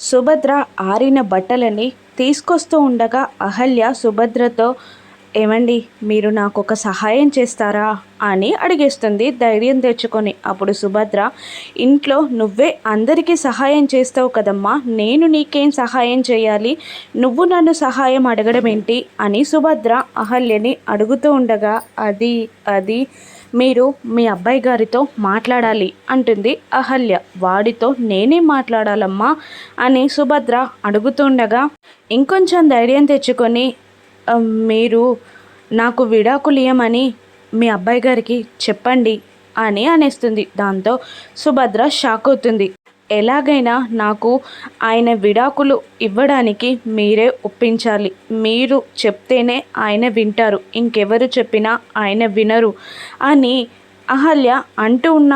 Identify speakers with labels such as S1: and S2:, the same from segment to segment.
S1: సుభద్ర ఆరిన బట్టలని తీసుకొస్తూ ఉండగా అహల్య సుభద్రతో, ఏమండి మీరు నాకు ఒక సహాయం చేస్తారా అని అడిగేస్తుంది ధైర్యం తెచ్చుకొని. అప్పుడు సుభద్ర, ఇంట్లో నువ్వే అందరికీ సహాయం చేస్తావు కదమ్మా, నేను నీకేం సహాయం చేయాలి, నువ్వు నన్ను సహాయం అడగడం ఏంటి అని సుభద్ర అహల్యని అడుగుతూ ఉండగా, అది అది మీరు మీ అబ్బాయి గారితో మాట్లాడాలి అంటుంది అహల్య. వాడితో నేనేం మాట్లాడాలమ్మా అని సుభద్ర అడుగుతుండగా, ఇంకొంచెం ధైర్యం తెచ్చుకొని, మీరు నాకు విడాకులు ఇయ్యమని మీ అబ్బాయి గారికి చెప్పండి అని అనేస్తుంది. దాంతో సుభద్ర షాక్ అవుతుంది. ఎలాగైనా నాకు ఆయన విడాకులు ఇవ్వడానికి మీరే ఒప్పించాలి, మీరు చెప్తేనే ఆయన వింటారు, ఇంకెవరు చెప్పినా ఆయన వినరు అని అహల్య అంటూ ఉన్న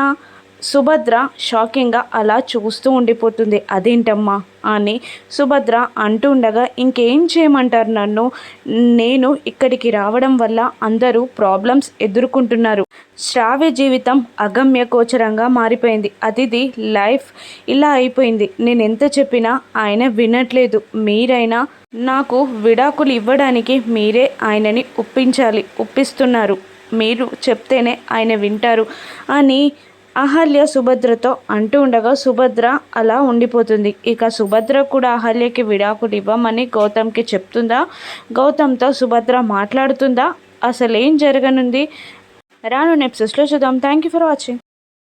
S1: సుభద్ర షాకింగ్గా అలా చూస్తూ ఉండిపోతుంది. అదేంటమ్మా అని సుభద్ర అంటూ ఉండగా, ఇంకేం చేయమంటారు నన్ను, నేను ఇక్కడికి రావడం వల్ల అందరూ ప్రాబ్లమ్స్ ఎదుర్కొంటున్నారు, శ్రావ్య జీవితం అగమ్య గోచరంగా మారిపోయింది, అతిథి లైఫ్ ఇలా అయిపోయింది, నేను ఎంత చెప్పినా ఆయన వినట్లేదు, మీరైనా నాకు విడాకులు ఇవ్వడానికి మీరే ఆయనని ఒప్పిస్తున్నారు, మీరు చెప్తేనే ఆయన వింటారు అని అహల్య సుభద్రతో అంటూ ఉండగా సుభద్ర అలా ఉండిపోతుంది. ఇక సుభద్ర కూడా అహల్యకి విడాకులు ఇవ్వమని గౌతమ్కి చెప్తుందా, గౌతమ్తో సుభద్ర మాట్లాడుతుందా, అసలు ఏం జరగనుంది రాను ఎపిసోడ్స్లో చూద్దాం. Thank you for watching.